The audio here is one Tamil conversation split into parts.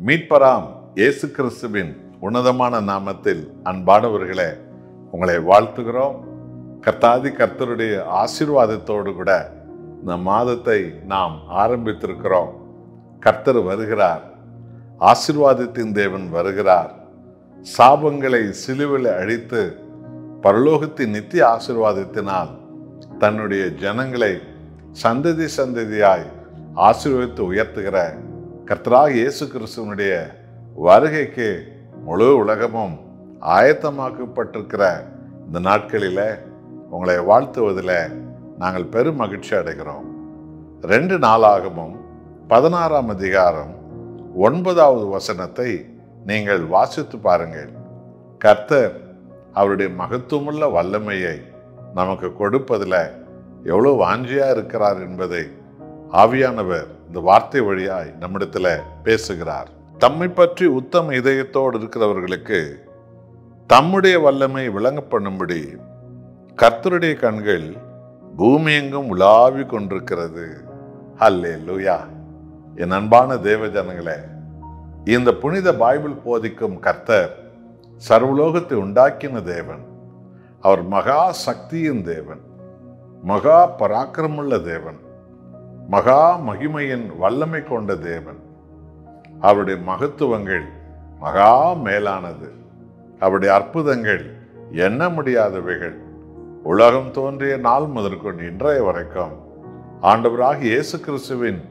மீட்பராம் இயேசு கிறிஸ்துவின் உன்னதமான நாமத்தில் அன்பானவர்களே, உங்களை வாழ்த்துகிறோம். கர்த்தாதி கர்த்தருடைய ஆசீர்வாதத்தோடு கூட இந்த மாதத்தை நாம் ஆரம்பித்திருக்கிறோம். கர்த்தர் வருகிறார், ஆசீர்வாதத்தின் தேவன் வருகிறார். சாபங்களை சிலுவையில் அழித்து பரலோகத்தின் நித்திய ஆசீர்வாதத்தினால் தன்னுடைய ஜனங்களை சந்ததி சந்ததியாய் ஆசீர்வதித்து உயர்த்துகிற கர்த்தராகிய இயேசு கிறிஸ்துவனுடைய வருகைக்கு முழு உலகமும் ஆயத்தமாக்கப்பட்டிருக்கிற இந்த நாட்களில் உங்களை வாழ்த்துவதில் நாங்கள் பெரும் மகிழ்ச்சி அடைகிறோம். 2 நாளாகமும் 16ஆம் அதிகாரம் 9வது வசனத்தை நீங்கள் வாசித்து பாருங்கள். கர்த்தர் அவருடைய மகத்துவமுள்ள வல்லமையை நமக்கு கொடுப்பதில் எவ்வளோ வாஞ்சியா இருக்கிறார் என்பதை ஆவியானவர் இந்த வார்த்தை வழியாய் நம்மிடத்துல பேசுகிறார். தம்மை பற்றி உத்தம இதயத்தோடு இருக்கிறவர்களுக்கு தம்முடைய வல்லமை விளங்க பண்ணும்படி கர்த்தருடைய கண்கள் பூமி எங்கும் உலாவி கொண்டிருக்கிறது. ஹல்லேலூயா. என் அன்பான தேவ ஜனங்களே, இந்த புனித பைபிள் போதிக்கும் கர்த்தர் சர்வலோகத்தை உண்டாக்கின தேவன். அவர் மகா சக்தியின் தேவன், மகா பராக்கிரமுள்ள தேவன், மகா மகிமையின் வல்லமை கொண்ட தேவன். அவருடைய மகத்துவங்கள் மகா மேலானது. அவருடைய அற்புதங்கள் எண்ண முடியாதவைகள். உலகம் தோன்றிய நாள் முதற்கொண்டு இன்றைய வரைக்கும் ஆண்டவராகிய இயேசு கிறிஸ்துவின்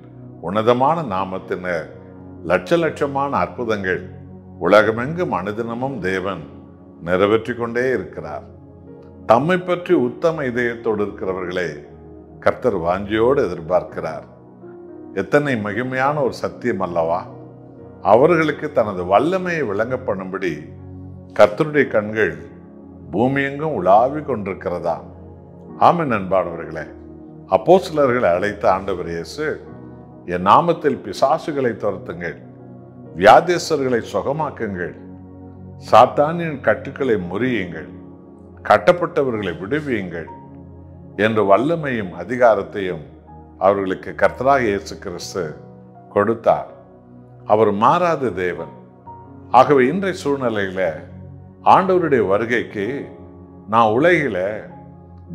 உன்னதமான நாமத்தினர் லட்ச லட்சமான அற்புதங்கள் உலகமெங்கும் அனுதினமும் தேவன் நிறைவேற்றி கொண்டே இருக்கிறார். தம்மை பற்றி உத்தம இதயத்தோடு இருக்கிறவர்களே கர்த்தர் வாஞ்சியோடு எதிர்பார்க்கிறார். எத்தனை மகிமையான ஒரு சத்தியம் அல்லவா! அவர்களுக்கு தனது வல்லமையை விளங்க பண்ணும்படி கர்த்தருடைய கண்கள் பூமி எங்கும் உலாவி கொண்டிருக்கிறதா. ஆமென். அன்பானவர்களே, அப்போஸ்தலர்களை அழைத்த ஆண்டவர் இயேசு, என் நாமத்தில் பிசாசுகளை துரத்துங்கள், வியாதியஸ்தர்களை சுகமாக்குங்கள், சாத்தானின் கட்டுக்களை முறியுங்கள், கட்டப்பட்டவர்களை விடுவியுங்கள் என்ற வல்லமையும் அதிகாரத்தையும் அவர்களுக்கு கர்த்தராகிய இயேசு கிறிஸ்து கொடுத்தார். அவர் மாறாத தேவன். ஆகவே இன்றைய சூழ்நிலையில ஆண்டவருடைய வருகைக்கு நான் உலகில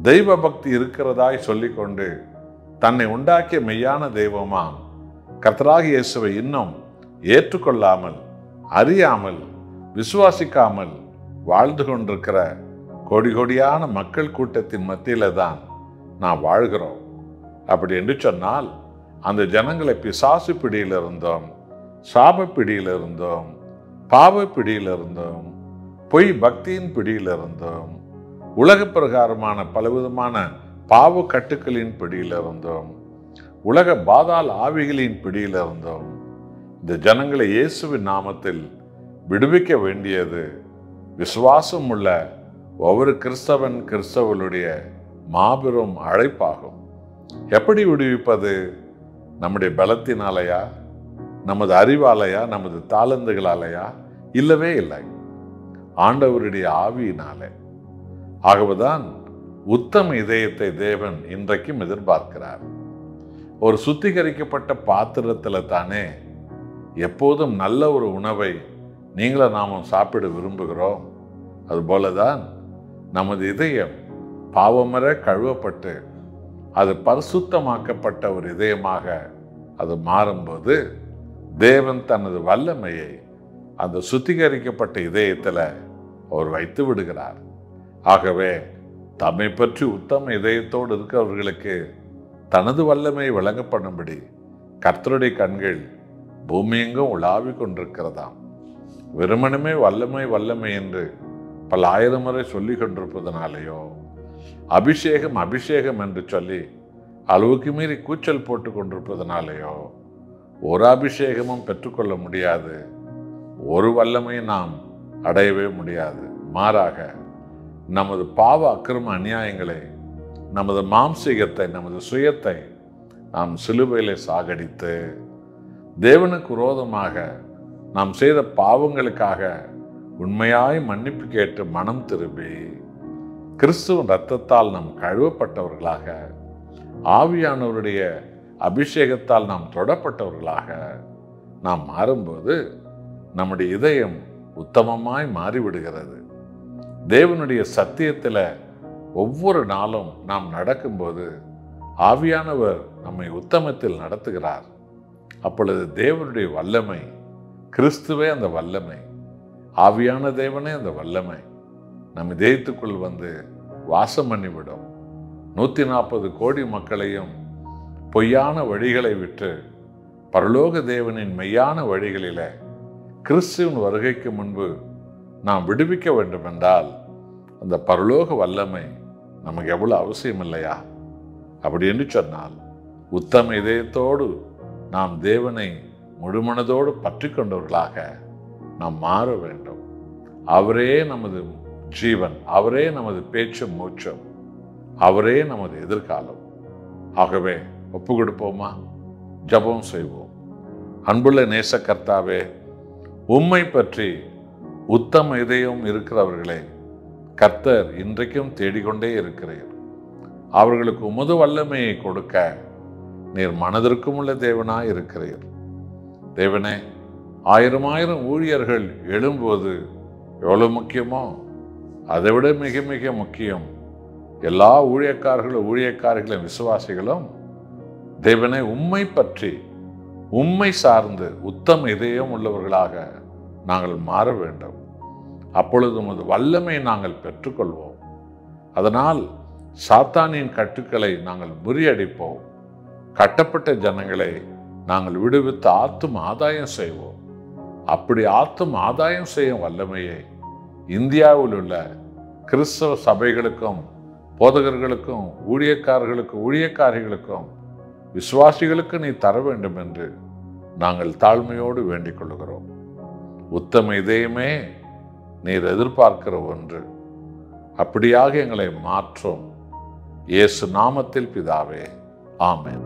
தெய்வ பக்தி இருக்கிறதாய் சொல்லிக்கொண்டு தன்னை உண்டாக்கிய மெய்யான தெய்வமாம் கர்த்தராகிய இயேசுவை இன்னும் ஏற்றுக்கொள்ளாமல், அறியாமல், விசுவாசிக்காமல் வாழ்ந்து கொண்டிருக்கிற கோடி கோடியான மக்கள் கூட்டத்தின் மத்தியில தான் நான் வாழ்கிறோம். அப்படி என்று சொன்னால் அந்த ஜனங்களை பிசாசு பிடியில் இருந்தோம், சாப பிடியில் இருந்தோம், பாவ பிடியில் இருந்தோம், பொய் பக்தியின் பிடியில் இருந்தோம், உலக பிரகாரமான பலவிதமான பாவ கட்டுக்களின் பிடியில் இருந்தோம், உலக பாதாள ஆவிகளின் பிடியில் இருந்தோம். இந்த ஜனங்களை இயேசுவின் நாமத்தில் விடுவிக்க வேண்டியது விசுவாசம் உள்ள ஒவ்வொரு கிறிஸ்தவனுடைய மாபெரும் அழைப்பாகும். எப்படி விடுவிப்பது? நம்முடைய பலத்தினாலையா, நமது அறிவாலையா, நமது தாளந்துகளாலையா? இல்லவே இல்லை, ஆண்டவருடைய ஆவியினாலே. ஆகவேதான் உத்தம இதயத்தை தேவன் இன்றைக்கும் எதிர்பார்க்கிறார். ஒரு சுத்திகரிக்கப்பட்ட பாத்திரத்துல தானே எப்போதும் நல்ல ஒரு உணவை நீங்களும் நாமும் சாப்பிட விரும்புகிறோம். அதுபோலதான் நமது இதயம் பாவமர கழுவப்பட்டு அது பரிசுத்தமாக்கப்பட்ட ஒரு இதயமாக அது மாறும்போது தேவன் தனது வல்லமையை அந்த சுத்திகரிக்கப்பட்ட இதயத்தில் அவர் வைத்து விடுகிறார். ஆகவே தம்மை பற்றி உத்தம இதயத்தோடு இருக்கிறவர்களுக்கு தனது வல்லமையை வழங்கப்படும்படி கர்த்தருடைய கண்கள் பூமி எங்கும் உலாவி கொண்டிருக்கிறதாம். வெறுமனமே வல்லமை வல்லமை என்று பல ஆயிரம் முறை சொல்லி கொண்டிருப்பதனாலேயோ, அபிஷேகம் அபிஷேகம் என்று சொல்லி அளவுக்கு மீறி கூச்சல் போட்டு கொண்டிருப்பதனாலேயோ ஒரு அபிஷேகமும் பெற்றுக்கொள்ள முடியாது, ஒரு வல்லமையை நாம் அடையவே முடியாது. மாறாக நமது பாவ அக்கிரம அநியாயங்களை, நமது மாம்சீகத்தை, நமது சுயத்தை நாம் சிலுவையிலே சாகடித்து தேவனுக்கு விரோதமாக நாம் செய்த பாவங்களுக்காக உண்மையாய் மன்னிப்பு கேட்டு மனம் திரும்பி கிறிஸ்துவின் இரத்தத்தால் நாம் கழுவப்பட்டவர்களாக, ஆவியானவருடைய அபிஷேகத்தால் நாம் தொடப்பட்டவர்களாக நாம் மாறும்போது நம்முடைய இதயம் உத்தமமாய் மாறிவிடுகிறது. தேவனுடைய சத்தியத்தில் ஒவ்வொரு நாளும் நாம் நடக்கும்போது ஆவியானவர் நம்மை உத்தமத்தில் நடத்துகிறார். அப்பொழுது தேவனுடைய வல்லமை, கிறிஸ்துவே அந்த வல்லமை, ஆவியான தேவனே அந்த வல்லமை நம் இதயத்துக்குள் வந்து வாசம் பண்ணிவிடும். 140 கோடி மக்களையும் பொய்யான வழிகளை விட்டு பரலோக தேவனின் மெய்யான வழிகளில கிறிஸ்துவின் வருகைக்கு முன்பு நாம் விடுவிக்க வேண்டும் என்றால் அந்த பரலோக வல்லமை நமக்கு எவ்வளவு அவசியம் இல்லையா? அப்படி என்று சொன்னால் உத்தம இதயத்தோடு நாம் தேவனை முழுமனதோடு பற்றி கொண்டவர்களாக நாம் மாற வேண்டும். அவரே நமது ஜீவன், அவரே நமது பேச்சும் மூச்சும், அவரே நமது எதிர்காலம். ஆகவே ஒப்பு கொடுப்போமா? ஜெபம் செய்வோம். அன்புள்ள நேச கர்த்தாவே, உம்மை பற்றி உத்தம இதயம் இருக்கிறவர்களே கர்த்தர் இன்றைக்கும் தேடிக்கொண்டே இருக்கிறீர். அவர்களுக்கு உமது வல்லமையை கொடுக்க நீர் மனதிற்கும் உள்ள தேவனாய் இருக்கிறீர். தேவனே, 1000 ஊழியர்கள் எழும்போது எவ்வளவு முக்கியமோ அதை விட மிக மிக முக்கியம் எல்லா ஊழியக்காரர்களும் விசுவாசிகளும் தேவனே உம்மை பற்றி உம்மை சார்ந்து உத்தம இதயம் உள்ளவர்களாக நாங்கள் மாற வேண்டும். அப்பொழுது உமது வல்லமை நாங்கள் பெற்றுக்கொள்வோம். அதனால் சாத்தானின் கட்டுக்களை நாங்கள் முறியடிப்போம். கட்டப்பட்ட ஜனங்களை நாங்கள் விடுவித்து ஆத்தும் ஆதாயம் செய்வோம். அப்படி ஆத்தும் ஆதாயம் செய்யும் வல்லமையை இந்தியாவில் உள்ள கிறிஸ்தவ சபைகளுக்கும் போதகர்களுக்கும் ஊழியக்காரிகளுக்கும் விசுவாசிகளுக்கு நீ தர வேண்டும் என்று நாங்கள் தாழ்மையோடு வேண்டிக் கொள்கிறோம். உத்தம இதயமே நீர் எதிர்பார்க்கிற ஒன்று. அப்படியாக எங்களை மாற்றும். இயேசு நாமத்தில் பிதாவே, ஆமென்.